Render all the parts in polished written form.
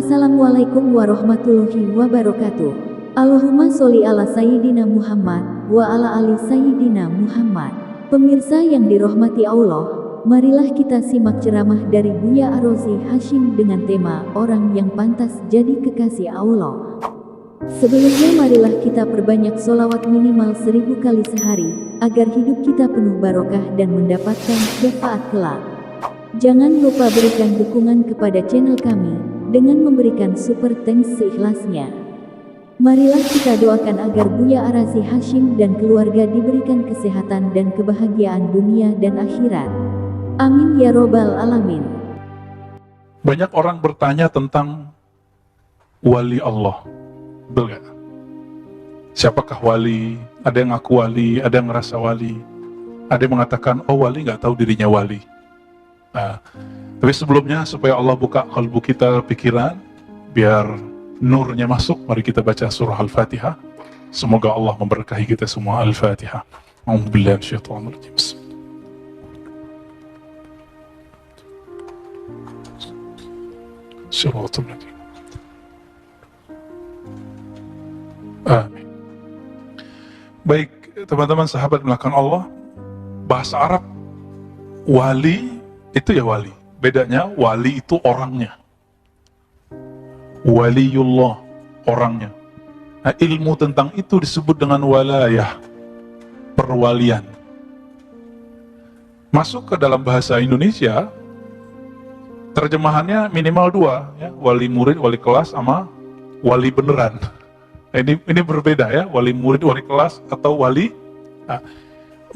Assalamualaikum warahmatullahi wabarakatuh. Allahumma sholli ala Sayyidina Muhammad wa ala ali Sayyidina Muhammad. Pemirsa yang dirahmati Allah, marilah kita simak ceramah dari Buya Ar-Razi Hashim dengan tema orang yang pantas jadi kekasih Allah. Sebelumnya marilah kita perbanyak sholawat minimal 1000 kali sehari, agar hidup kita penuh barokah dan mendapatkan syafaat kelak. Jangan lupa berikan dukungan kepada channel kami dengan memberikan super thanks seikhlasnya. Marilah kita doakan agar Buya Ar-Razi Hashim dan keluarga diberikan kesehatan dan kebahagiaan dunia dan akhirat. Amin ya robbal alamin. Banyak orang bertanya tentang wali Allah. Betul gak? Siapakah wali? Ada yang ngaku wali, ada yang ngerasa wali. Ada yang mengatakan, oh wali gak tahu dirinya wali. Tapi sebelumnya supaya Allah buka kalbu kita, pikiran, biar nurnya masuk, mari kita baca surah Al-Fatihah. Semoga Allah memberkahi kita semua. Al-Fatihah. A'udzubillahi minasyaitonir rajim. Shiratal ladzina. Amin. Baik, teman-teman sahabat belakang Allah, bahasa Arab wali itu ya wali. Bedanya wali itu orangnya. Waliullah orangnya. Nah, ilmu tentang itu disebut dengan walayah, perwalian. Masuk ke dalam bahasa Indonesia, terjemahannya minimal 2 ya, wali murid, wali kelas sama wali beneran. Nah, ini berbeda ya, wali murid, wali kelas atau wali. Nah,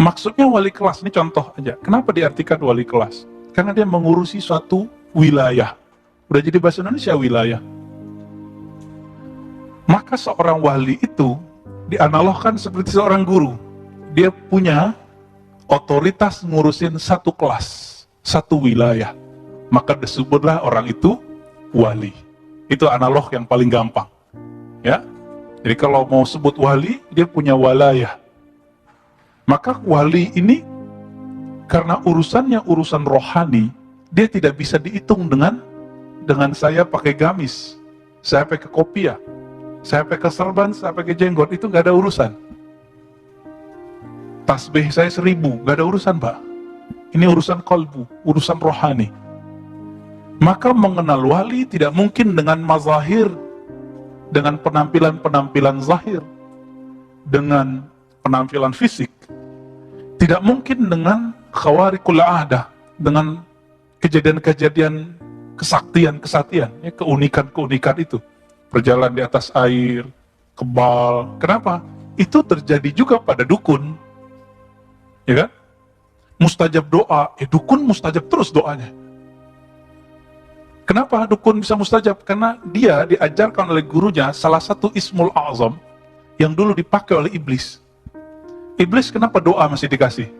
maksudnya wali kelas ini contoh aja. Kenapa diartikan wali kelas? Karena dia mengurusi suatu wilayah. Udah jadi bahasa Indonesia wilayah. Maka seorang wali itu dianalogkan seperti seorang guru. Dia punya otoritas ngurusin satu kelas, satu wilayah. Maka disebutlah orang itu wali. Itu analog yang paling gampang. Ya. Jadi kalau mau sebut wali, dia punya walayah. Maka wali ini karena urusannya urusan rohani, dia tidak bisa dihitung dengan saya pakai gamis, saya pakai kopiah, saya pakai serban, saya pakai jenggot, itu nggak ada urusan. Tasbih saya 1000, nggak ada urusan, Pak. Ini urusan kalbu, urusan rohani. Maka mengenal wali tidak mungkin dengan mazahir, dengan penampilan-penampilan zahir, dengan penampilan fisik. Tidak mungkin dengan khawarikul a'dah, dengan kejadian-kejadian kesaktian, ya, keunikan-keunikan itu. Berjalan di atas air, kebal. Kenapa? Itu terjadi juga pada dukun. Ya kan? Mustajab doa, dukun mustajab terus doanya. Kenapa dukun bisa mustajab? Karena dia diajarkan oleh gurunya salah satu ismul a'zam yang dulu dipakai oleh iblis. Iblis kenapa doa masih dikasih?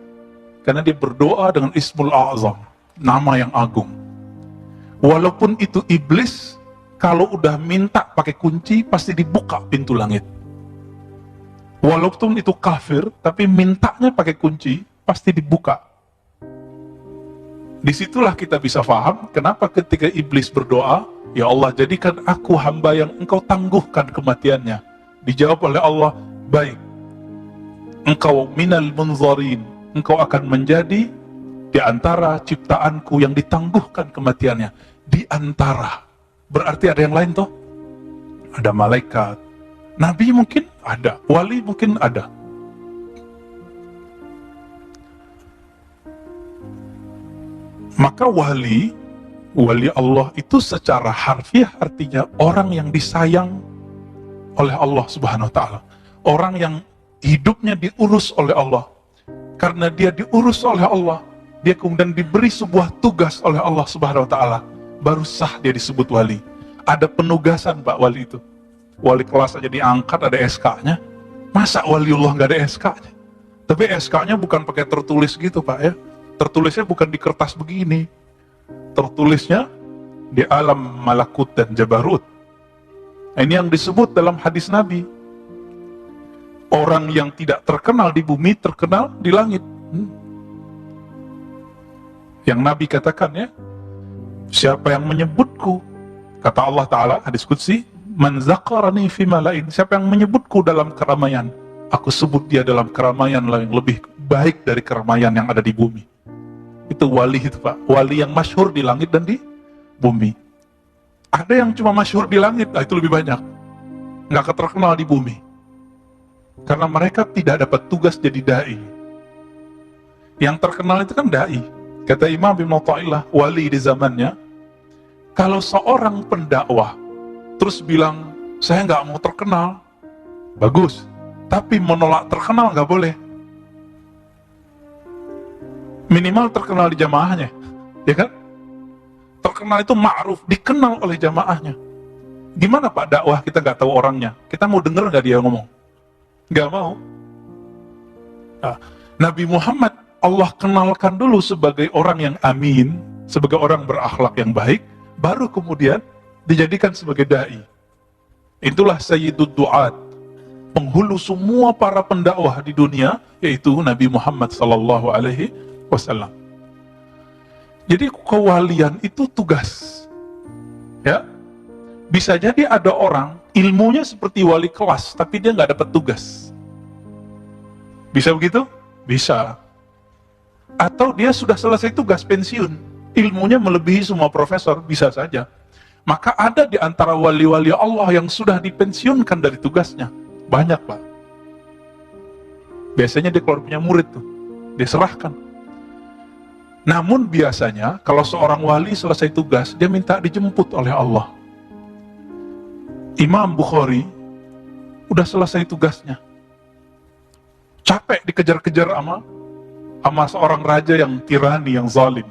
Karena dia berdoa dengan ismul a'zam, nama yang agung. Walaupun itu iblis, kalau udah minta pakai kunci, pasti dibuka pintu langit. Walaupun itu kafir, tapi mintanya pakai kunci, pasti dibuka. Disitulah kita bisa paham, kenapa ketika iblis berdoa, ya Allah jadikan aku hamba yang engkau tangguhkan kematiannya. Dijawab oleh Allah, baik. Engkau minal munzarin, engkau akan menjadi di antara ciptaanku yang ditangguhkan kematiannya. Di antara, berarti ada yang lain toh? Ada malaikat, nabi mungkin ada, wali mungkin ada. Maka wali Allah itu secara harfiah artinya orang yang disayang oleh Allah Subhanahu wa taala. Orang yang hidupnya diurus oleh Allah. Karena dia diurus oleh Allah, dia kemudian diberi sebuah tugas oleh Allah Subhanahu wa taala, baru sah dia disebut wali. Ada penugasan Pak wali itu. Wali kelas aja diangkat ada SK-nya. Masa waliullah nggak ada SK-nya? Tapi SK-nya bukan pakai tertulis gitu Pak ya. Tertulisnya bukan di kertas begini. Tertulisnya di alam malakut dan jabarut. Ini yang disebut dalam hadis Nabi. Orang yang tidak terkenal di bumi, terkenal di langit. Yang Nabi katakan ya, siapa yang menyebutku Kata Allah Ta'ala, hadis qudsi, man zakarani fi malain, siapa yang menyebutku dalam keramaian, aku sebut dia dalam keramaian yang lebih baik dari keramaian yang ada di bumi. Itu wali itu Pak, wali yang masyhur di langit dan di bumi. Ada yang cuma masyhur di langit, itu lebih banyak, nggak terkenal di bumi, karena mereka tidak dapat tugas jadi dai. Yang terkenal itu kan dai. Kata Imam Ibn Athaillah, wali di zamannya, kalau seorang pendakwah terus bilang, saya nggak mau terkenal, bagus. Tapi menolak terkenal nggak boleh. Minimal terkenal di jamaahnya, ya kan? Terkenal itu ma'ruf, dikenal oleh jamaahnya. Gimana Pak dakwah kita nggak tahu orangnya? Kita mau denger nggak dia ngomong? Nggak mau. Nah, Nabi Muhammad Allah kenalkan dulu sebagai orang yang amin, sebagai orang berakhlak yang baik, baru kemudian dijadikan sebagai dai. Itulah Sayyidud Du'at, penghulu semua para pendakwah di dunia, yaitu Nabi Muhammad sallallahu alaihi wasallam. Jadi kewalian itu tugas. Ya. Bisa jadi ada orang ilmunya seperti wali kelas, tapi dia nggak dapat tugas. Bisa begitu? Bisa. Atau dia sudah selesai tugas pensiun, ilmunya melebihi semua profesor, bisa saja. Maka ada di antara wali-wali Allah yang sudah dipensiunkan dari tugasnya. Banyak Pak. Biasanya dia keluar punya murid tuh, dia serahkan. Namun biasanya kalau seorang wali selesai tugas, dia minta dijemput oleh Allah. Imam Bukhari udah selesai tugasnya, capek dikejar-kejar sama seorang raja yang tirani, yang zalim.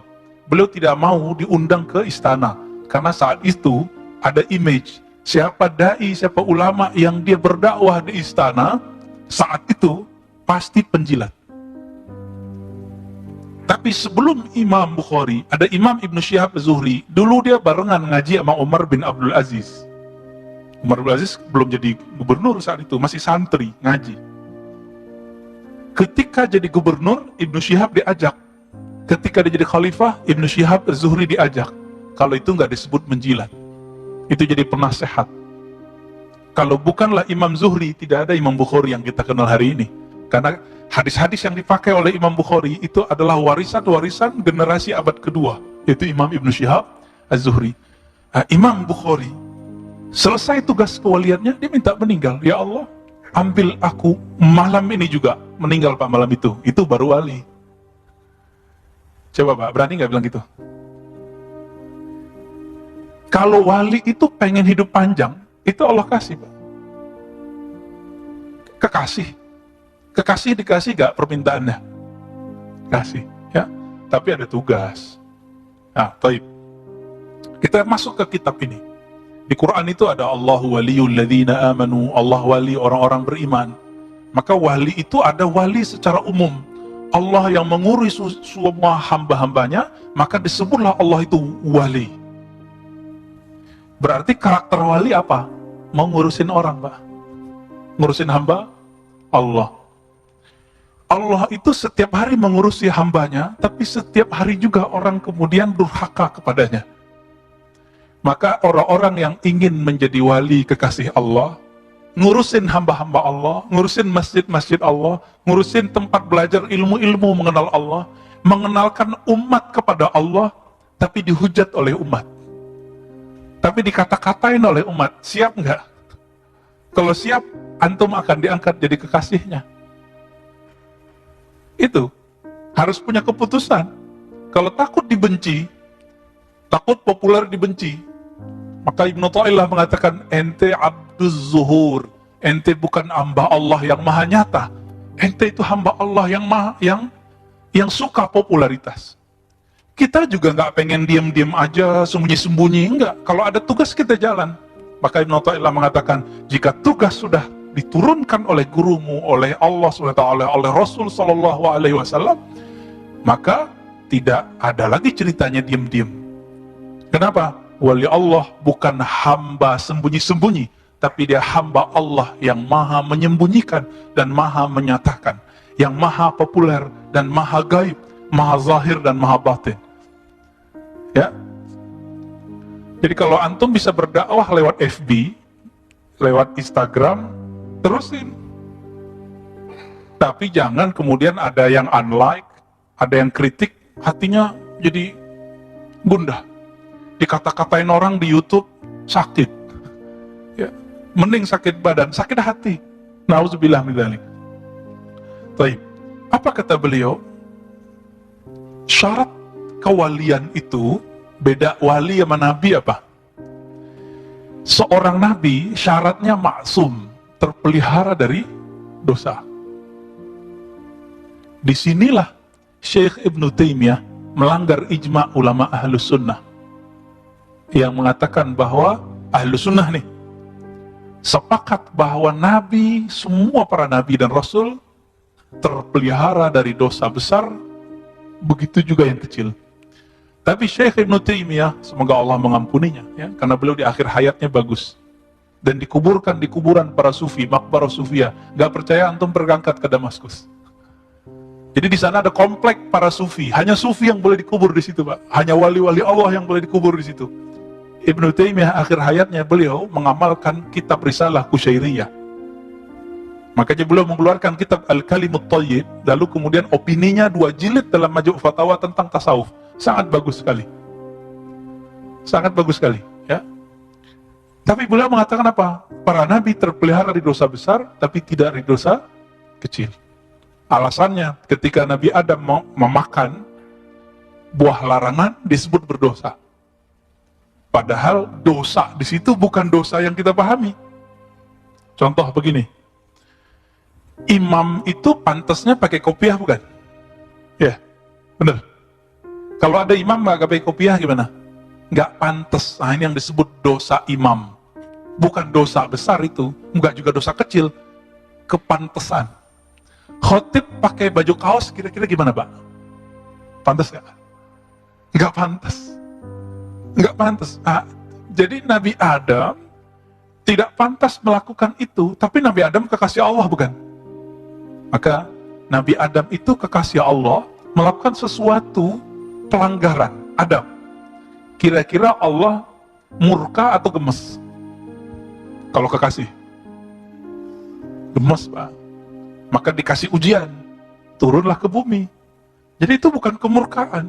Beliau tidak mau diundang ke istana, karena saat itu ada image, siapa dai, siapa ulama yang dia berdakwah di istana, saat itu pasti penjilat. Tapi sebelum Imam Bukhari, ada Imam Ibn Syihab Az-Zuhri. Dulu dia barengan ngaji sama Umar bin Abdul Aziz. Umar bin Abdul Aziz belum jadi gubernur saat itu, masih santri, ngaji. Ketika jadi gubernur, Ibn Syihab diajak. Ketika dia jadi khalifah, Ibn Syihab Az-Zuhri diajak. Kalau itu nggak disebut menjilat, itu jadi penasehat. Kalau bukanlah Imam Zuhri, tidak ada Imam Bukhari yang kita kenal hari ini. Karena hadis-hadis yang dipakai oleh Imam Bukhari itu adalah warisan-warisan generasi abad kedua, yaitu Imam Ibn Syihab Az-Zuhri. Nah, Imam Bukhari selesai tugas kewaliannya, dia minta meninggal. Ya Allah, ambil aku malam ini juga. Meninggal Pak malam itu baru wali. Coba Pak, berani nggak bilang gitu? Kalau wali itu pengen hidup panjang, itu Allah kasih Pak. Kekasih dikasih gak permintaannya? Kasih, ya. Tapi ada tugas. Nah, taib. Kita masuk ke kitab ini. Di Quran itu ada Allahu waliyul ladzina amanu, Allah wali orang-orang beriman. Maka wali itu ada wali secara umum. Allah yang mengurus semua hamba-hambanya, maka disebutlah Allah itu wali. Berarti karakter wali apa? Mau ngurusin orang, Pak. Ngurusin hamba Allah. Allah itu setiap hari mengurusi hambanya, tapi setiap hari juga orang kemudian durhaka kepadanya. Maka orang-orang yang ingin menjadi wali kekasih Allah, ngurusin hamba-hamba Allah, ngurusin masjid-masjid Allah, ngurusin tempat belajar ilmu-ilmu mengenal Allah, mengenalkan umat kepada Allah, tapi dihujat oleh umat. Tapi dikata-katain oleh umat, siap nggak? Kalau siap, antum akan diangkat jadi kekasihnya. Itu harus punya keputusan. Kalau takut dibenci, takut populer dibenci, maka Ibn Athaillah mengatakan, ente abduz zuhur, ente bukan hamba Allah yang maha nyata, ente itu hamba Allah yang suka popularitas. Kita juga nggak pengen diam-diam aja, sembunyi-sembunyi, enggak. Kalau ada tugas kita jalan. Maka Ibn Athaillah mengatakan, jika tugas sudah diturunkan oleh gurumu, oleh Allah SWT, oleh Rasul SAW, maka tidak ada lagi ceritanya diam-diam. Kenapa? Wali Allah bukan hamba sembunyi-sembunyi, tapi dia hamba Allah yang maha menyembunyikan dan maha menyatakan, yang maha populer dan maha gaib, maha zahir dan maha batin. Ya. Jadi kalau antum bisa berdakwah lewat FB, lewat Instagram, terusin. Tapi jangan kemudian ada yang unlike, ada yang kritik, hatinya jadi gundah. Dikata-katain orang di YouTube, sakit. Ya. Mending sakit badan, sakit hati. Nauzubillah min dzalik. Baik. Apa kata beliau? Syarat kewalian itu beda wali sama nabi apa? Seorang nabi syaratnya maksum, terpelihara dari dosa. Disinilah Syekh Ibnu Taimiyah melanggar ijma ulama Ahlus Sunnah yang mengatakan bahwa Ahlus Sunnah nih sepakat bahwa nabi, semua para nabi dan rasul terpelihara dari dosa besar, begitu juga yang kecil. Tapi Syekh Ibnu Taimiyah, semoga Allah mengampuninya, ya, karena beliau di akhir hayatnya bagus dan dikuburkan di kuburan para sufi, makbarah sufia. Gak percaya antum berangkat ke Damaskus. Jadi di sana ada komplek para sufi, hanya sufi yang boleh dikubur di situ, Pak. Hanya wali-wali Allah yang boleh dikubur di situ. Ibnu Taimiyah akhir hayatnya beliau mengamalkan kitab Risalah Qusyairiyah. Makanya beliau mengeluarkan kitab Al-Kalimut Thayyib, lalu kemudian opininya 2 jilid dalam Majmu' Fatawa tentang tasawuf. Sangat bagus sekali. Sangat bagus sekali, ya. Tapi beliau mengatakan apa? Para nabi terpelihara di dosa besar, tapi tidak di dosa kecil. Alasannya ketika Nabi Adam mau memakan buah larangan disebut berdosa. Padahal dosa di situ bukan dosa yang kita pahami. Contoh begini. Imam itu pantasnya pakai kopiah bukan? Ya, benar. Kalau ada imam nggak pakai kopiah gimana? Nggak pantas. Nah, ini yang disebut dosa imam. Bukan dosa besar itu, nggak juga dosa kecil. Kepantesan. Khotib pakai baju kaos kira-kira gimana, Pak? Pantas nggak? Nggak pantas. Nggak pantas. Nah, jadi Nabi Adam tidak pantas melakukan itu, tapi Nabi Adam kekasih Allah bukan? Maka Nabi Adam itu kekasih Allah melakukan sesuatu pelanggaran. Adam, kira-kira Allah murka atau gemes? Kalau kekasih gemes, Pak. Maka dikasih ujian, turunlah ke bumi. Jadi itu bukan kemurkaan.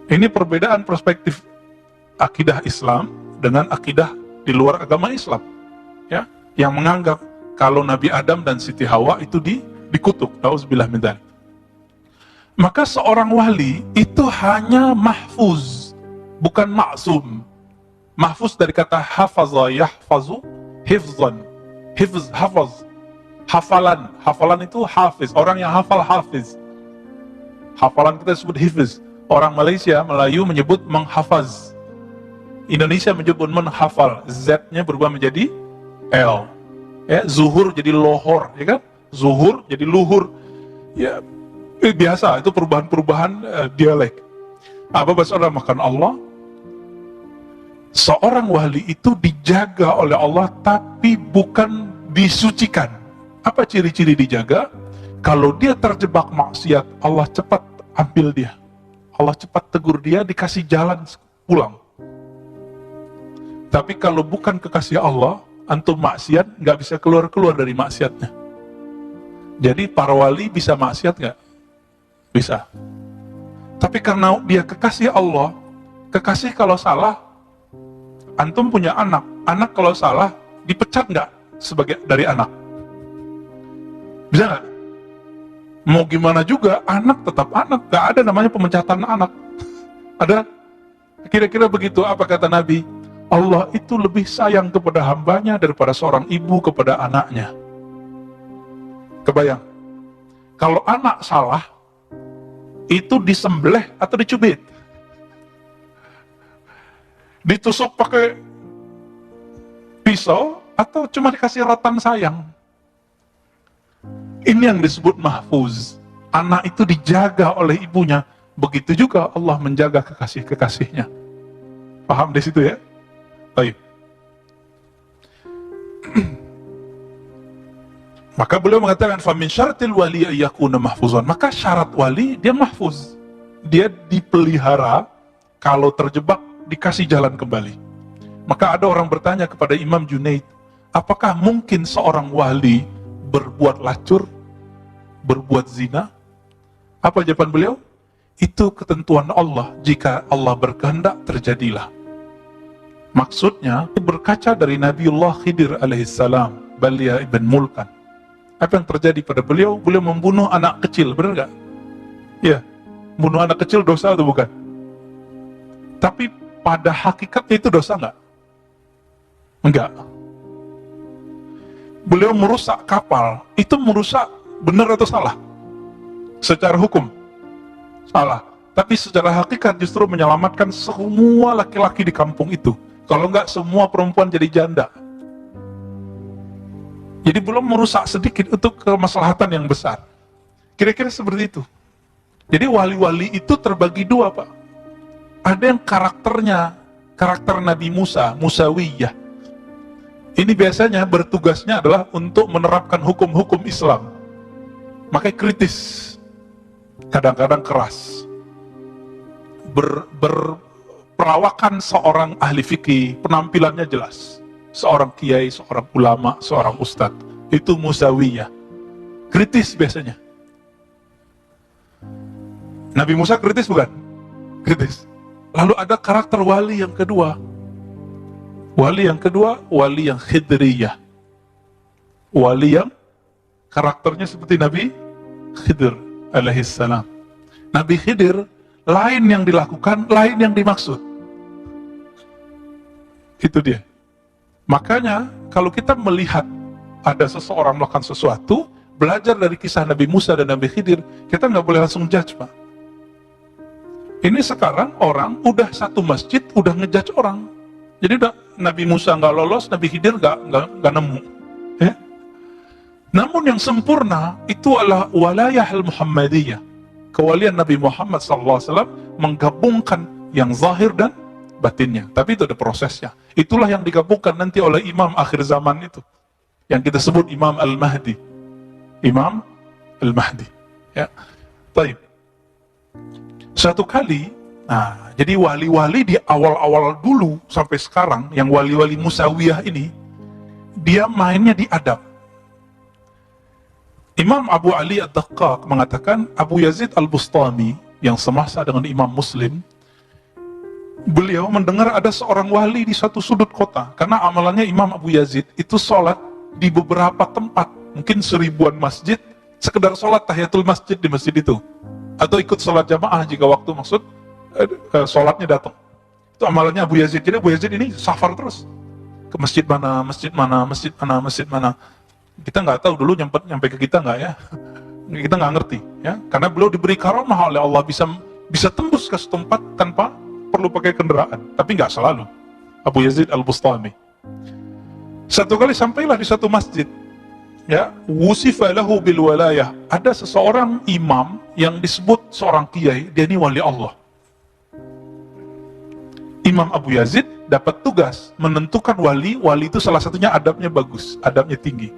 Ini perbedaan perspektif akidah Islam dengan akidah di luar agama Islam, ya, yang menganggap kalau Nabi Adam dan Siti Hawa itu dikutuk. Nauzubillah min dzalik. Maka seorang wali itu hanya mahfuz, bukan maksum. Mahfuz dari kata hafaza yahfazu hifzan. Hifz, hafaz. Hafalan. Hafalan itu hafiz. Orang yang hafal hafiz. Hafalan kita disebut hifz. Orang Malaysia, Melayu menyebut menghafaz. Indonesia menyebut menghafal. Z-nya berubah menjadi L. Ya, zuhur jadi lohor, ya kan? Zuhur jadi luhur. Ya, biasa, itu perubahan-perubahan dialek. Apa bahasa orang makan Allah? Seorang wali itu dijaga oleh Allah, tapi bukan disucikan. Apa ciri-ciri dijaga? Kalau dia terjebak maksiat, Allah cepat ambil dia. Allah cepat tegur dia, dikasih jalan pulang. Tapi kalau bukan kekasih Allah, antum maksiat, nggak bisa keluar-keluar dari maksiatnya. Jadi para wali bisa maksiat nggak? Bisa. Tapi karena dia kekasih Allah, kekasih kalau salah, antum punya anak, anak kalau salah, dipecat nggak sebagai dari anak? Bisa nggak? Mau gimana juga, anak tetap anak. Nggak ada namanya pemecatan anak. Ada? Kira-kira begitu. Apa kata Nabi? Allah itu lebih sayang kepada hambanya daripada seorang ibu kepada anaknya. Kebayang? Kalau anak salah, itu disembelih atau dicubit? Ditusuk pakai pisau atau cuma dikasih rotan sayang? Ini yang disebut mahfuz. Anak itu dijaga oleh ibunya. Begitu juga Allah menjaga kekasih-kekasihnya. Paham di situ ya? Baik. Maka beliau mengatakan famin syaratil wali ayyakuna mahfuzan. Maka syarat wali dia mahfuz. Dia dipelihara, kalau terjebak dikasih jalan kembali. Maka ada orang bertanya kepada Imam Junaid, apakah mungkin seorang wali berbuat lacur, berbuat zina? Apa jawaban beliau? Itu ketentuan Allah, jika Allah berkehendak terjadilah. Maksudnya berkaca dari Nabiullah Khidir alaihissalam, Balia ibn Mulkan. Apa yang terjadi pada beliau? Beliau membunuh anak kecil, benar gak? Ya, bunuh anak kecil dosa atau bukan? Tapi pada hakikatnya itu dosa nggak? Enggak. Beliau merusak kapal, itu merusak benar atau salah? Secara hukum salah, tapi secara hakikat justru menyelamatkan semua laki-laki di kampung itu. Kalau enggak, semua perempuan jadi janda. Jadi belum merusak sedikit untuk kemaslahatan yang besar. Kira-kira seperti itu. Jadi wali-wali itu terbagi dua, Pak. Ada yang karakternya, karakter Nabi Musa, Musawiyah. Ini biasanya bertugasnya adalah untuk menerapkan hukum-hukum Islam. Makanya kritis, kadang-kadang keras. Perawakan seorang ahli fikih, penampilannya jelas. Seorang kiai, seorang ulama, seorang ustadz. Itu Musawiyah. Kritis biasanya. Nabi Musa kritis bukan? Kritis. Lalu ada karakter wali yang kedua. Wali yang kedua, wali yang khidriyah. Wali yang karakternya seperti Nabi Khidir alaihissalam. Nabi Khidir, lain yang dilakukan, lain yang dimaksud. Itu dia. Makanya, kalau kita melihat ada seseorang melakukan sesuatu, belajar dari kisah Nabi Musa dan Nabi Khidir, kita nggak boleh langsung judge, Pak. Ini sekarang orang udah satu masjid, udah ngejudge orang. Jadi udah Nabi Musa nggak lolos, Nabi Khidir nggak nemu. Ya? Namun yang sempurna itu adalah walayah al-Muhammadiyah. Kewalian Nabi Muhammad SAW menggabungkan yang zahir dan batinnya. Tapi itu ada prosesnya. Itulah yang digabungkan nanti oleh Imam akhir zaman itu. Yang kita sebut Imam Al-Mahdi. Imam Al-Mahdi. Ya. Baik. Satu kali, jadi wali-wali di awal-awal dulu sampai sekarang, yang wali-wali Musawiyah ini, dia mainnya di adab. Imam Abu Ali Ad-Daqqaq mengatakan, Abu Yazid Al-Bustami, yang semasa dengan Imam Muslim, beliau mendengar ada seorang wali di satu sudut kota, karena amalannya Imam Abu Yazid itu sholat di beberapa tempat, mungkin 1000-an masjid, sekedar sholat tahiyatul masjid di masjid itu. Atau ikut sholat jamaah jika waktu maksud sholatnya datang. Itu amalannya Abu Yazid. Jadi Abu Yazid ini safar terus ke masjid mana, masjid mana, masjid mana, masjid mana. Kita nggak tahu dulu nyampe ke kita nggak ya? Kita nggak ngerti ya, karena beliau diberi karamah oleh Allah bisa tembus ke setempat tanpa perlu pakai kendaraan. Tapi nggak selalu. Abu Yazid Al-Bustami. Satu kali sampailah di satu masjid. Ya, wusifa lahu bil walayah. Ada seseorang imam yang disebut seorang kiai, dia ini wali Allah. Imam Abu Yazid dapat tugas menentukan wali itu salah satunya adabnya bagus, adabnya tinggi.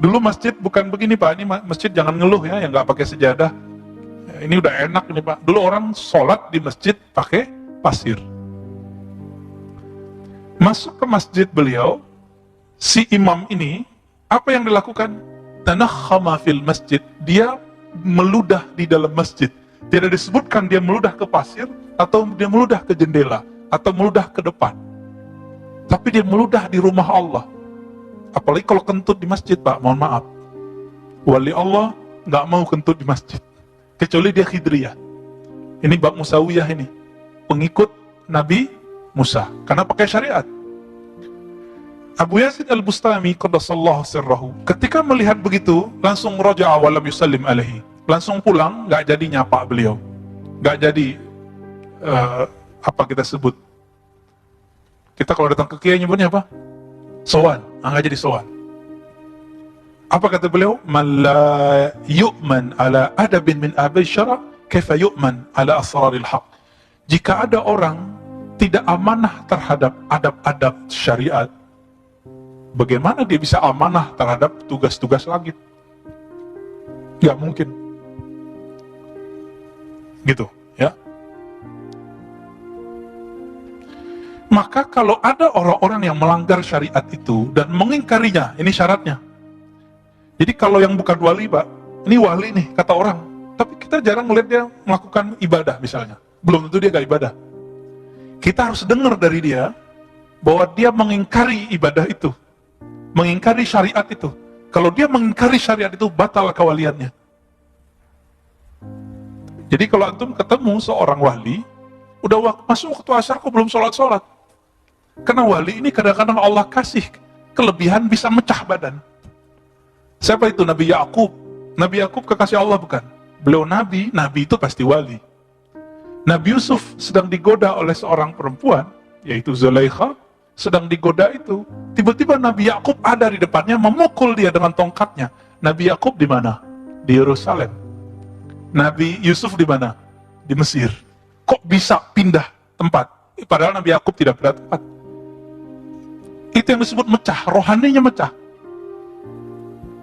Dulu masjid bukan begini, Pak, ini masjid jangan ngeluh ya, yang nggak pakai sejadah. Ini udah enak ini, Pak. Dulu orang sholat di masjid pakai pasir. Masuk ke masjid beliau, si imam ini, apa yang dilakukan? Tanakhama fil masjid. Dia meludah di dalam masjid. Tidak disebutkan dia meludah ke pasir, atau dia meludah ke jendela, atau meludah ke depan. Tapi dia meludah di rumah Allah. Apalagi kalau kentut di masjid, Pak, mohon maaf. Wali Allah nggak mau kentut di masjid. Kecuali dia khidriyah. Ini bab Musawiyah ini. Pengikut Nabi Musa. Karena pakai syariat. Abu Yazid Al-Bustami qaddasallahu sirrahu, ketika melihat begitu langsung raja'a wa lam yusallim alaihi, langsung pulang, nggak jadi nyapa beliau, nggak jadi apa kita sebut, kita kalau datang ke kiai nyebutnya apa? Sowan. Nggak jadi sowan. Apa kata beliau? Man la yu'man ala adabin min abai syara' kaifa yu'man ala asraril haq. Jika ada orang tidak amanah terhadap adab-adab syariat, bagaimana dia bisa amanah terhadap tugas-tugas langit? Gak mungkin. Gitu, ya. Maka kalau ada orang-orang yang melanggar syariat itu dan mengingkarinya, ini syaratnya. Jadi kalau yang bukan wali, Pak, ini wali nih, kata orang, tapi kita jarang melihat dia melakukan ibadah misalnya. Belum tentu dia gak ibadah. Kita harus dengar dari dia bahwa dia mengingkari ibadah itu, mengingkari syariat itu. Kalau dia mengingkari syariat itu, batal kewaliannya. Jadi kalau antum ketemu seorang wali, udah masuk waktu asar kok belum sholat-sholat. Karena wali ini kadang-kadang Allah kasih kelebihan bisa mecah badan. Siapa itu? Nabi Yakub. Nabi Yakub kekasih Allah bukan? Beliau nabi, nabi itu pasti wali. Nabi Yusuf sedang digoda oleh seorang perempuan, yaitu Zulaikha, sedang digoda itu. Tiba-tiba Nabi Yakub ada di depannya, memukul dia dengan tongkatnya. Nabi Yakub di mana? Di Yerusalem. Nabi Yusuf di mana? Di Mesir. Kok bisa pindah tempat? Padahal Nabi Yakub tidak pindah tempat. Itu yang disebut mecah, rohaninya mecah.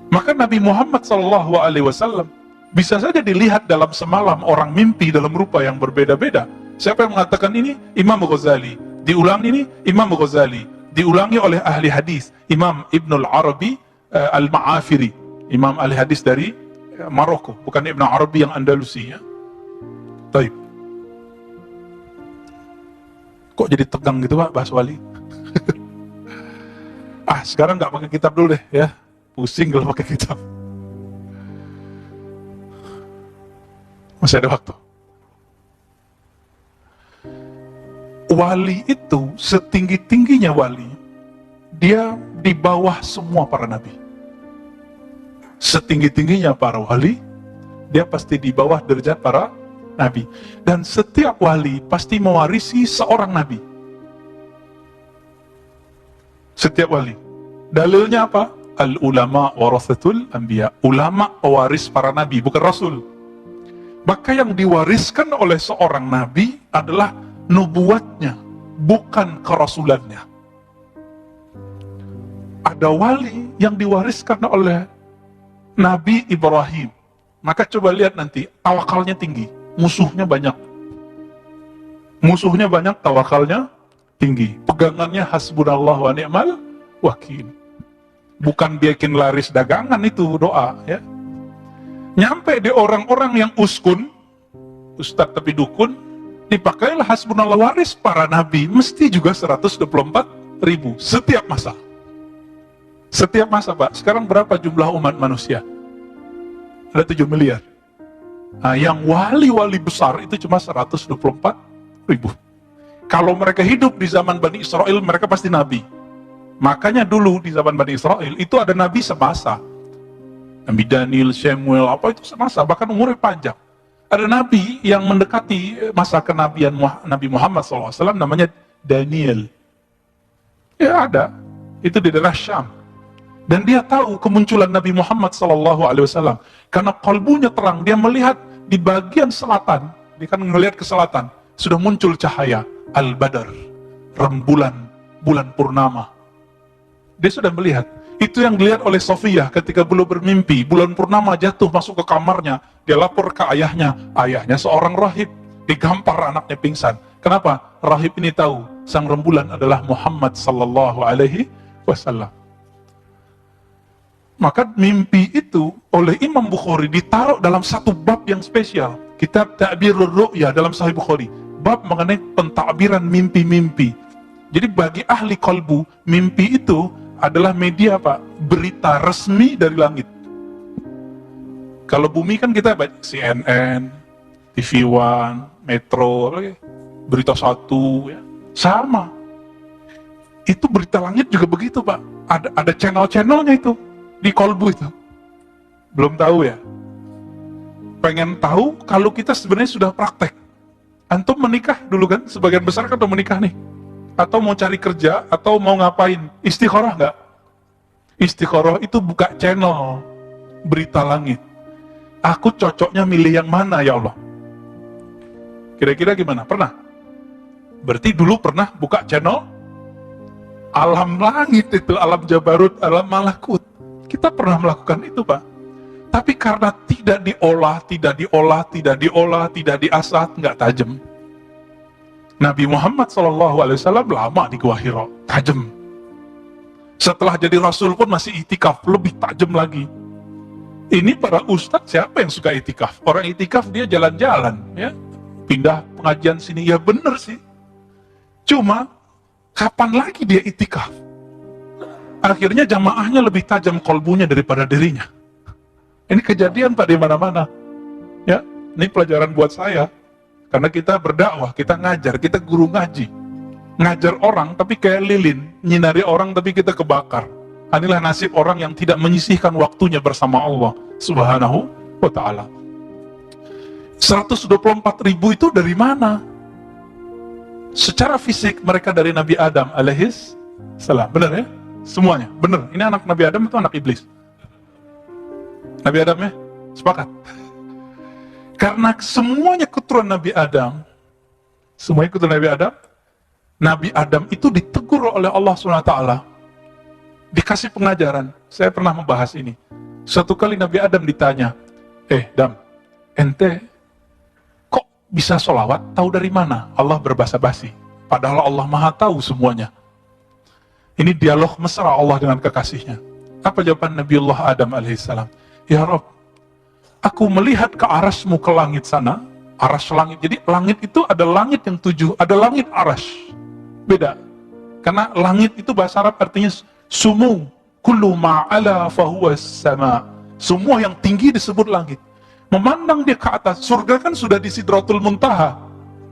Maka Nabi Muhammad SAW bisa saja dilihat dalam semalam orang mimpi dalam rupa yang berbeda-beda. Siapa yang mengatakan ini? Imam Ghazali. Diulang ini Imam Ghazali. Diulangi oleh ahli hadis, Imam Ibnul Arabi Al-Ma'afiri, Imam ahli hadis dari Maroko, bukan Ibn Arabi yang Andalusi ya. Taib. Kok jadi tegang gitu Pak bahas wali? Sekarang nggak pakai kitab dulu deh ya. Pusing kalau pakai kitab. Masih ada waktu. Wali itu setinggi-tingginya wali, dia di bawah semua para nabi. Setinggi-tingginya para wali, dia pasti di bawah derajat para nabi. Dan setiap wali pasti mewarisi seorang nabi. Setiap wali. Dalilnya apa? Al-ulama warathatul anbiya. Ulama pewaris para nabi, bukan rasul. Maka yang diwariskan oleh seorang nabi adalah nubuatnya, bukan kerasulannya. Ada wali yang diwariskan oleh Nabi Ibrahim. Maka coba lihat nanti, tawakalnya tinggi, musuhnya banyak. Musuhnya banyak, tawakalnya tinggi. Pegangannya hasbunallah wa ni'mal wakil. Bukan bikin laris dagangan itu doa ya. Nyampe di orang-orang yang uskun, ustadz tapi dukun, dipakailah hasbunallah, waris para nabi, mesti juga 124.000 setiap masa. Setiap masa Pak. Sekarang berapa jumlah umat manusia? Ada 7 miliar. Nah, yang wali-wali besar itu cuma 124.000. Kalau mereka hidup di zaman Bani Israel, mereka pasti nabi. Makanya dulu di zaman Bani Israel itu ada nabi semasa. Nabi Daniel, Samuel, apa itu semasa, bahkan umurnya panjang. Ada nabi yang mendekati masa kenabian Nabi Muhammad SAW, namanya Daniel. Ya ada, itu di daerah Syam. Dan dia tahu kemunculan Nabi Muhammad SAW. Karena kalbunya terang, dia melihat di bagian selatan, dia kan melihat ke selatan, sudah muncul cahaya, Al-Badar, rembulan, bulan purnama. Dia sudah melihat. Itu yang dilihat oleh Sofia ketika beliau bermimpi, bulan purnama jatuh masuk ke kamarnya, dia lapor ke ayahnya, ayahnya seorang rahib, digampar anaknya pingsan. Kenapa? Rahib ini tahu, sang rembulan adalah Muhammad sallallahu alaihi wasallam. Maka mimpi itu oleh Imam Bukhari ditaruh dalam satu bab yang spesial, kitab Ta'birur Ru'ya dalam Sahih Bukhari, bab mengenai pentakbiran mimpi-mimpi. Jadi bagi ahli kalbu, mimpi itu adalah media Pak, berita resmi dari langit. Kalau bumi kan kita baca CNN, TV One, Metro, berita satu, ya. Sama. Itu berita langit juga begitu Pak. Ada channel-channelnya itu di kolbu itu. Belum tahu ya. Pengen tahu kalau kita sebenarnya sudah praktek. Antum menikah dulu kan, sebagian besar kan udah menikah nih. Atau mau cari kerja, atau mau ngapain, istikharah nggak? Istikharah itu buka channel berita langit. Aku cocoknya milih yang mana ya Allah? Kira-kira gimana? Pernah? Berarti dulu pernah buka channel alam langit itu, alam Jabarut, alam Malakut. Kita pernah melakukan itu Pak. Tapi karena tidak diolah, tidak diasah, nggak tajam. Nabi Muhammad SAW lama di Gua Hira, tajam. Setelah jadi Rasul pun masih itikaf, lebih tajam lagi. Ini para ustadz siapa yang suka itikaf? Orang itikaf dia jalan-jalan, ya, pindah pengajian sini, ya bener sih. Cuma kapan lagi dia itikaf? Akhirnya jamaahnya lebih tajam kolbunya daripada dirinya. Ini kejadian Pak di mana-mana. Ya, ini pelajaran buat saya. Karena kita berdakwah, kita ngajar, kita guru ngaji. Ngajar orang tapi kayak lilin, nyinari orang tapi kita kebakar. Inilah nasib orang yang tidak menyisihkan waktunya bersama Allah Subhanahu wa ta'ala. 124.000 itu dari mana? Secara fisik mereka dari Nabi Adam alaihis salam. Benar ya? Semuanya, benar. Ini anak Nabi Adam itu anak iblis. Nabi Adam ya? Sepakat. Karena semuanya keturunan Nabi Adam, semuanya keturunan Nabi Adam itu ditegur oleh Allah SWT, dikasih pengajaran. Saya pernah membahas ini. Suatu kali Nabi Adam ditanya, Dam, ente kok bisa sholawat? Tahu dari mana? Allah berbahasa basi. Padahal Allah Maha tahu semuanya. Ini dialog mesra Allah dengan kekasihnya. Apa jawaban Nabiullah Adam alaihissalam? Ya Rabb, aku melihat ke arasmu ke langit sana, aras langit. Jadi langit itu ada langit yang 7, ada langit aras. Beda. Karena langit itu bahasa Arab artinya sumu, kullu ma'ala fahuwa sama. Semua yang tinggi disebut langit. Memandang dia ke atas, surga kan sudah di Sidratul Muntaha.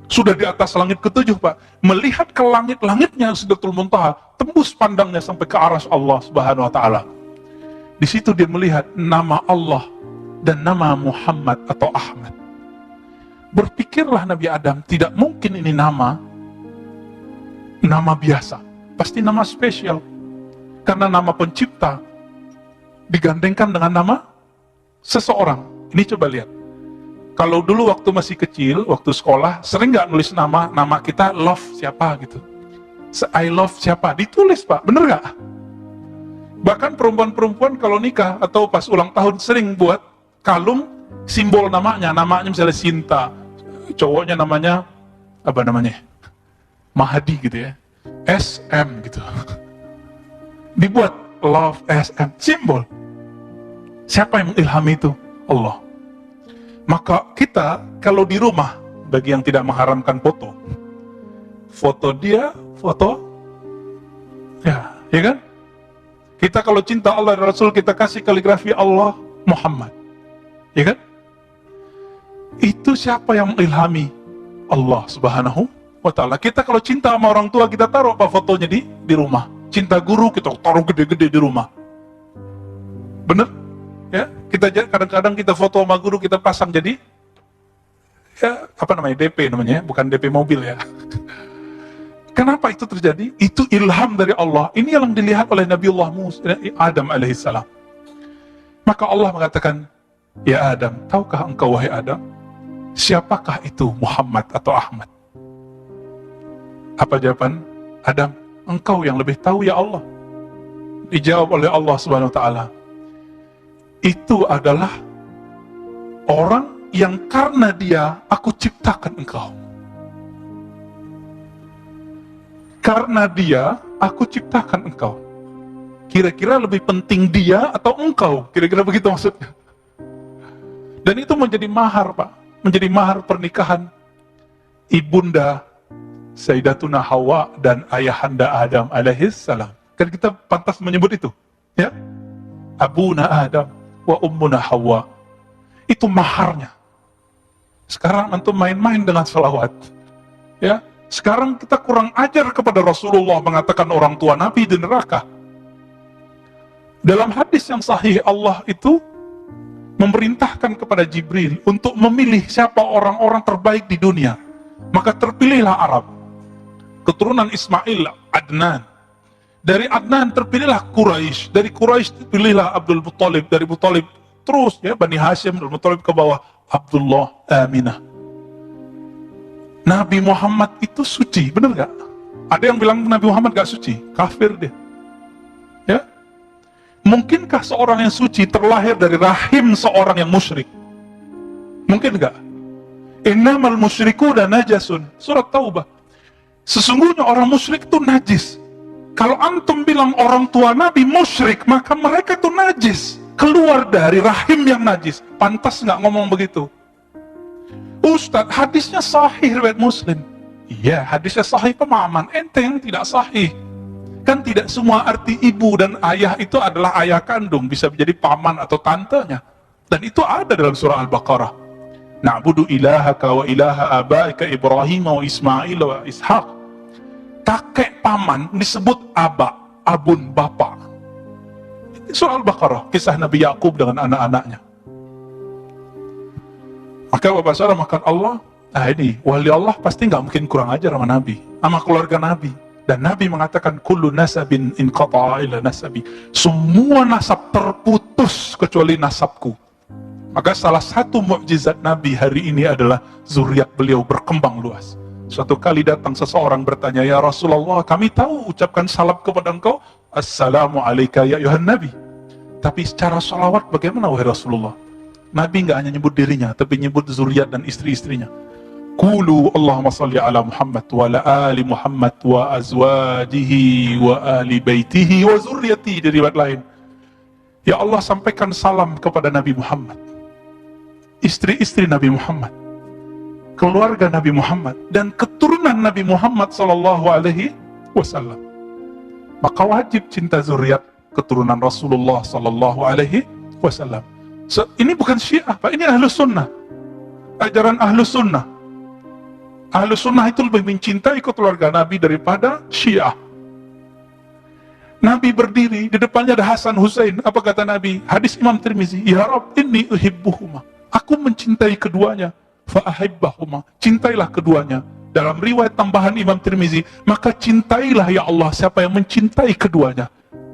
Sudah di atas langit ke-7, Pak. Melihat ke langit-langitnya Sidratul Muntaha, tembus pandangnya sampai ke aras Allah Subhanahu wa ta'ala. Di situ dia melihat nama Allah dan nama Muhammad atau Ahmad. Berpikirlah Nabi Adam, tidak mungkin ini nama biasa, pasti nama spesial. Karena nama pencipta digandengkan dengan nama seseorang. Ini coba lihat. Kalau dulu waktu masih kecil, waktu sekolah, sering nggak nulis nama kita love siapa gitu. I love siapa, ditulis Pak, bener nggak? Bahkan perempuan-perempuan kalau nikah atau pas ulang tahun sering buat kalung simbol namanya misalnya Sinta, cowoknya namanya apa namanya? Mahadi gitu ya, SM gitu. Dibuat love SM, simbol. Siapa yang mengilhami itu? Allah. Maka kita kalau di rumah, bagi yang tidak mengharamkan foto dia, ya kan? Kita kalau cinta Allah dan Rasul, kita kasih kaligrafi Allah Muhammad, ya kan? Itu siapa yang mengilhami? Allah Subhanahu wa ta'ala. Kita kalau cinta sama orang tua, kita taruh apa fotonya di rumah. Cinta guru, kita taruh gede-gede di rumah. Bener? Ya, kita kadang-kadang kita foto sama guru, kita pasang jadi ya apa namanya, DP namanya, bukan DP mobil ya. Kenapa itu terjadi? Itu ilham dari Allah. Ini yang dilihat oleh Nabiullah Adam alaihissalam. Maka Allah mengatakan, ya Adam, tahukah engkau wahai Adam, siapakah itu Muhammad atau Ahmad? Apa jawaban Adam? Engkau yang lebih tahu ya Allah. Dijawab oleh Allah Subhanahu wa ta'ala, itu adalah orang yang karena dia aku ciptakan engkau. Karena dia aku ciptakan engkau. Kira-kira lebih penting dia atau engkau? Kira-kira begitu maksudnya. Dan itu menjadi mahar, Pak. Menjadi mahar pernikahan ibunda Sayyidatuna Hawa dan ayahanda Adam alaihissalam. Kan kita pantas menyebut itu, ya? Abuna Adam wa ummuna Hawa. Itu maharnya. Sekarang antum main-main dengan salawat, ya. Sekarang kita kurang ajar kepada Rasulullah mengatakan orang tua Nabi di neraka. Dalam hadis yang sahih, Allah itu memerintahkan kepada Jibril untuk memilih siapa orang-orang terbaik di dunia. Maka terpilihlah Arab, keturunan Ismail, Adnan. Dari Adnan terpilihlah Quraisy, dari Quraisy terpilihlah Abdul Muttalib, dari Muttalib terus ya Bani Hashim, Abdul Muttalib ke bawah Abdullah, Aminah. Nabi Muhammad itu suci, benar gak? Ada yang bilang Nabi Muhammad gak suci, kafir dia. Ya, mungkinkah seorang yang suci terlahir dari rahim seorang yang musyrik? Mungkin gak? Innamal musyrikuna najasun, surat Taubah. Sesungguhnya orang musyrik itu najis. Kalau antum bilang orang tua Nabi musyrik, maka mereka itu najis, keluar dari rahim yang najis. Pantas nggak ngomong begitu? Ustadz, hadisnya sahih riwayat Muslim. Iya, hadisnya sahih, pemahaman ente yang tidak sahih. Kan tidak semua arti ibu dan ayah itu adalah ayah kandung, bisa menjadi paman atau tantenya. Dan itu ada dalam surah Al-Baqarah. Na'budu ilahaka wa ilaha abaika Ibrahim wa Ismail wa Ishaq. Kakek paman disebut aba, abun bapak. Ini surah Al-Baqarah, kisah Nabi Yakub dengan anak-anaknya. Maka bapak saudara, makan Allah, ini wali Allah pasti nggak mungkin kurang ajar sama Nabi, sama keluarga Nabi. Dan Nabi mengatakan kullu nasabin inqata'a ila nasabi. Semua nasab terputus kecuali nasabku. Maka salah satu mukjizat Nabi hari ini adalah zuriat beliau berkembang luas. Suatu kali datang seseorang bertanya, ya Rasulullah, kami tahu ucapkan salam kepada engkau, Assalamu alayka ya ayuhan Nabi. Tapi secara salawat bagaimana wahai Rasulullah? Nabi nggak hanya nyebut dirinya, tapi nyebut zuriat dan istri-istrinya. Qulu Allahumma salli ala Muhammad wa ala ali Muhammad wa azwajihi wa ali baitihi wa zurriyatihi. Di riwayat lain, ya Allah sampaikan salam kepada Nabi Muhammad, istri-istri Nabi Muhammad, keluarga Nabi Muhammad, dan keturunan Nabi Muhammad sallallahu alaihi wasallam. Maka wajib cinta zuriat keturunan Rasulullah sallallahu alaihi wasallam. Ini bukan Syiah, Pak, ini Ahlus Sunnah. Ajaran Ahlus Sunnah. Ahlus Sunnah itu lebih mencintai keluarga Nabi daripada Syiah. Nabi berdiri, di depannya ada Hasan Husain. Apa kata Nabi? Hadis Imam Tirmizi, ya Rabb inni uhibbuhuma. Aku mencintai keduanya. Fa'ahibbahuma. Cintailah keduanya. Dalam riwayat tambahan Imam Tirmizi, maka cintailah ya Allah siapa yang mencintai keduanya.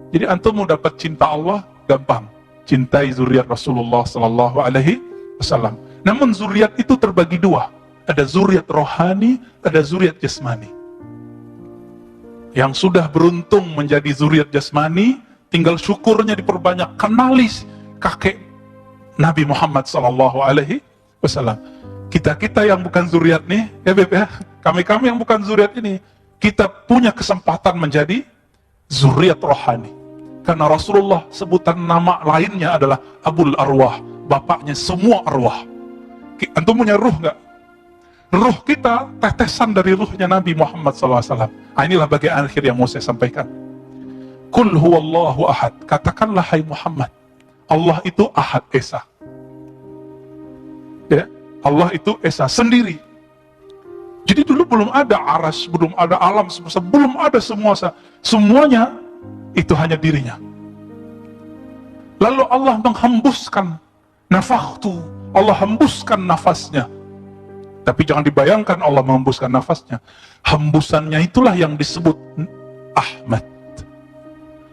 Jadi antum mau dapat cinta Allah gampang. Cintai zuriat Rasulullah sallallahu alaihi wasallam. Namun zuriat itu terbagi dua. Ada zuriat rohani, ada zuriat jasmani. Yang sudah beruntung menjadi zuriat jasmani, tinggal syukurnya diperbanyak, kenali kakek Nabi Muhammad sallallahu alaihi wasallam. Kita yang bukan zuriat nih, ya Beb ya, kami yang bukan zuriat ini, kita punya kesempatan menjadi zuriat rohani. Karena Rasulullah sebutan nama lainnya adalah Abul Arwah, bapaknya semua arwah. Antum punya ruh nggak? Ruh kita tetesan dari ruhnya Nabi Muhammad SAW. Inilah bagian akhir yang mau saya sampaikan. Qul huwallahu ahad. Katakanlah hai Muhammad, Allah itu ahad, esa. Ya, Allah itu esa sendiri. Jadi dulu belum ada aras, belum ada alam semesta, belum ada semuanya itu hanya dirinya. Lalu Allah menghembuskan nafakhtu, Allah hembuskan nafasnya. Tapi jangan dibayangkan Allah menghembuskan nafasnya. Hembusannya itulah yang disebut Ahmad.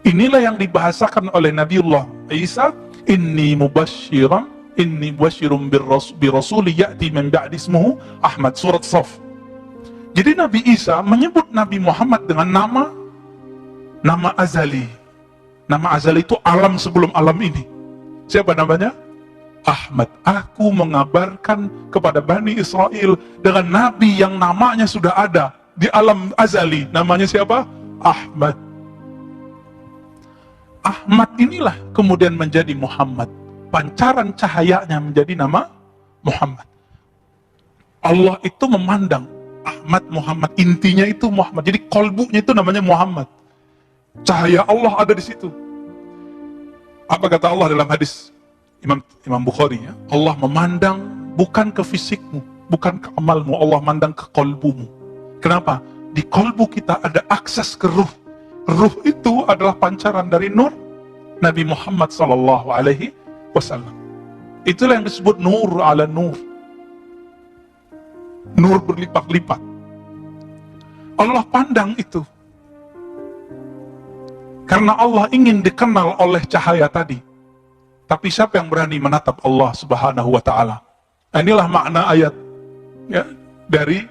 Inilah yang dibahasakan oleh Nabiullah Isa, inni mubasyirum birrasuli ya'ti min ba'di ismuhu Ahmad, surat Shaf. Jadi Nabi Isa menyebut Nabi Muhammad dengan nama azali. Nama azali itu alam sebelum alam ini. Siapa namanya? Ahmad. Aku mengabarkan kepada Bani Israel dengan Nabi yang namanya sudah ada di alam azali. Namanya siapa? Ahmad. Ahmad inilah kemudian menjadi Muhammad. Pancaran cahayanya menjadi nama Muhammad. Allah itu memandang Ahmad Muhammad, intinya itu Muhammad. Jadi kolbunya itu namanya Muhammad. Cahaya Allah ada di situ. Apa kata Allah dalam hadis Imam Bukhari, ya? Allah memandang bukan ke fisikmu, bukan ke amalmu, Allah memandang ke kolbumu. Kenapa? Di kolbu kita ada akses ke ruh. Ruh itu adalah pancaran dari nur Nabi Muhammad sallallahu alaihi wasallam. Itulah yang disebut nur ala nur. Nur berlipat-lipat. Allah pandang itu. Karena Allah ingin dikenal oleh cahaya tadi. Tapi siapa yang berani menatap Allah subhanahu wa ta'ala? Inilah makna ayat ya, dari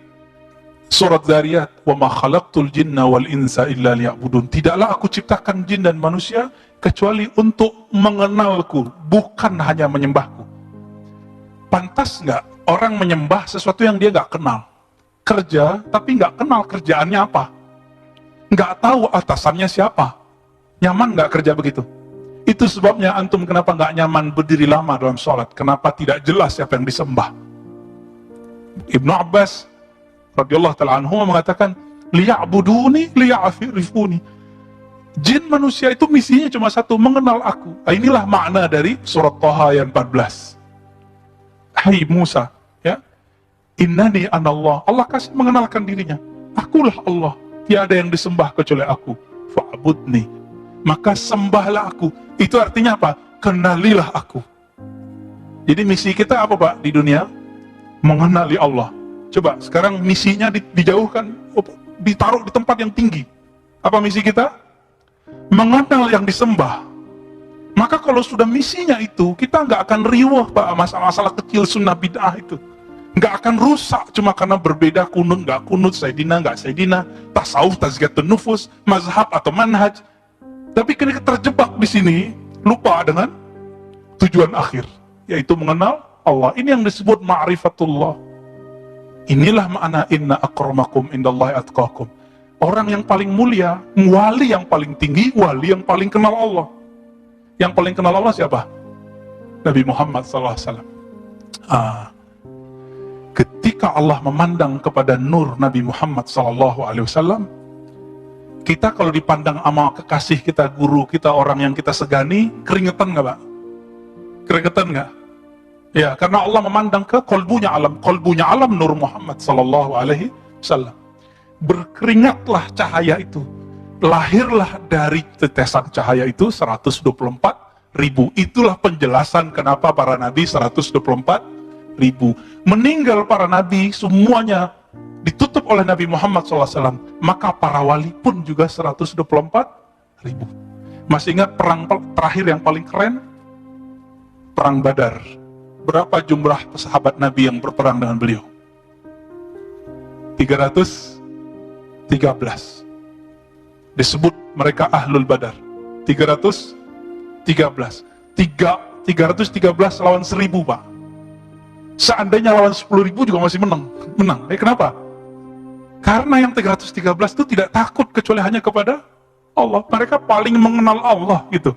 surat Zariyat. Wa ma khalaqtul jinna wal insa illa liya'budun. Tidaklah aku ciptakan jin dan manusia kecuali untuk mengenalku, bukan hanya menyembahku. Pantas nggak orang menyembah sesuatu yang dia nggak kenal? kerja tapi nggak kenal kerjaannya apa, nggak tahu atasannya siapa. Nyaman nggak kerja begitu? Itu sebabnya antum kenapa nggak nyaman berdiri lama dalam sholat, kenapa tidak jelas siapa yang disembah. Ibnu Abbas radhiyallahu ta'ala anhu mengatakan, liya'buduni liya'rifuni. Jin manusia itu misinya cuma satu, mengenal aku. Inilah makna dari surat Thaha ayat 14. Hai Musa, ya, innani anallah. Allah kasih mengenalkan dirinya, akulah Allah, tiada yang disembah kecuali aku. Fa'budni, maka sembahlah aku. Itu artinya apa? Kenalilah aku. Jadi misi kita apa Pak di dunia? Mengenali Allah. Coba sekarang misinya dijauhkan, ditaruh di tempat yang tinggi. Apa misi kita? Mengenal yang disembah. Maka kalau sudah misinya itu, kita nggak akan riwah Pak masalah-masalah kecil sunnah bid'ah itu. Nggak akan rusak cuma karena berbeda kunut nggak kunut, sayyidina nggak sayyidina, tasawuf, tazkiyatun nufus, mazhab atau manhaj. Tapi ketika terjebak di sini, lupa dengan tujuan akhir, yaitu mengenal Allah. Ini yang disebut ma'rifatullah. Inilah makna inna akramakum indallahi atqakum. Orang yang paling mulia, wali yang paling tinggi, wali yang paling kenal Allah. Yang paling kenal Allah siapa? Nabi Muhammad SAW. Ketika Allah memandang kepada nur Nabi Muhammad SAW, kita kalau dipandang sama kekasih kita, guru kita, orang yang kita segani, keringetan nggak Pak? Keringetan nggak? Ya, karena Allah memandang ke kolbunya alam nur Muhammad sallallahu alaihi wasallam. Berkeringatlah cahaya itu. Lahirlah dari tetesan cahaya itu 124.000. Itulah penjelasan kenapa para nabi 124.000. Meninggal para nabi semuanya ditutup oleh Nabi Muhammad SAW, maka para wali pun juga 124.000. Masih ingat perang terakhir yang paling keren? Perang Badar. Berapa jumlah sahabat Nabi yang berperang dengan beliau? 313. Disebut mereka Ahlul Badar. 313 lawan 1000 Pak. Seandainya lawan 10.000 juga masih menang. Kenapa? Karena yang 313 itu tidak takut kecuali hanya kepada Allah. Mereka paling mengenal Allah gitu.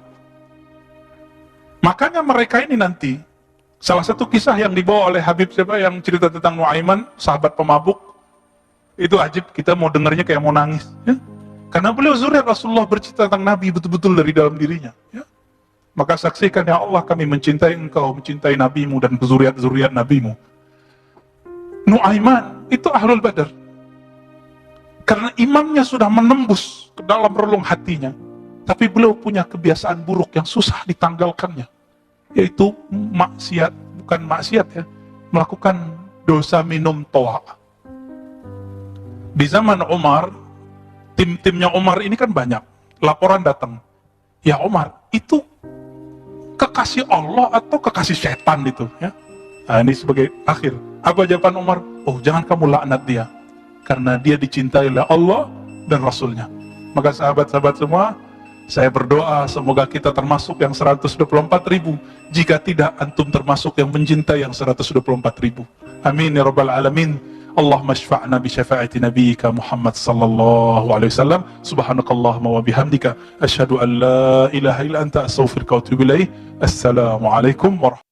Makanya mereka ini nanti, salah satu kisah yang dibawa oleh Habib siapa yang cerita tentang Nuaiman, sahabat pemabuk, itu ajib, kita mau dengarnya kayak mau nangis. Ya? Karena beliau zuriat Rasulullah, bercerita tentang Nabi betul-betul dari dalam dirinya. Ya? Maka saksikan ya Allah, kami mencintai engkau, mencintai nabimu dan zuriat-zuriat nabimu. Nuaiman itu Ahlul Badar. Karena imannya sudah menembus ke dalam relung hatinya, tapi beliau punya kebiasaan buruk yang susah ditanggalkannya, yaitu maksiat, bukan maksiat ya, melakukan dosa minum toa. Di zaman Umar, tim-timnya Umar ini kan banyak, laporan datang, ya Umar, itu kekasih Allah atau kekasih setan itu ya? Nah, ini sebagai akhir. Apa jawaban Umar? Oh, jangan kamu laknat dia, karena dia dicintai oleh Allah dan Rasulnya. Maka sahabat-sahabat semua, saya berdoa semoga kita termasuk yang 124.000. Jika tidak, antum termasuk yang mencintai yang 124.000. Amin ya rabbal alamin. Allahumma syfa'na bi syafa'ati nabiyyika Muhammad sallallahu alaihi wasallam. Subhanakallahumma wa bihamdika asyhadu an la ilaha illa anta astaghfiruka wa atubu ilaik. Assalamualaikum warahmatullahi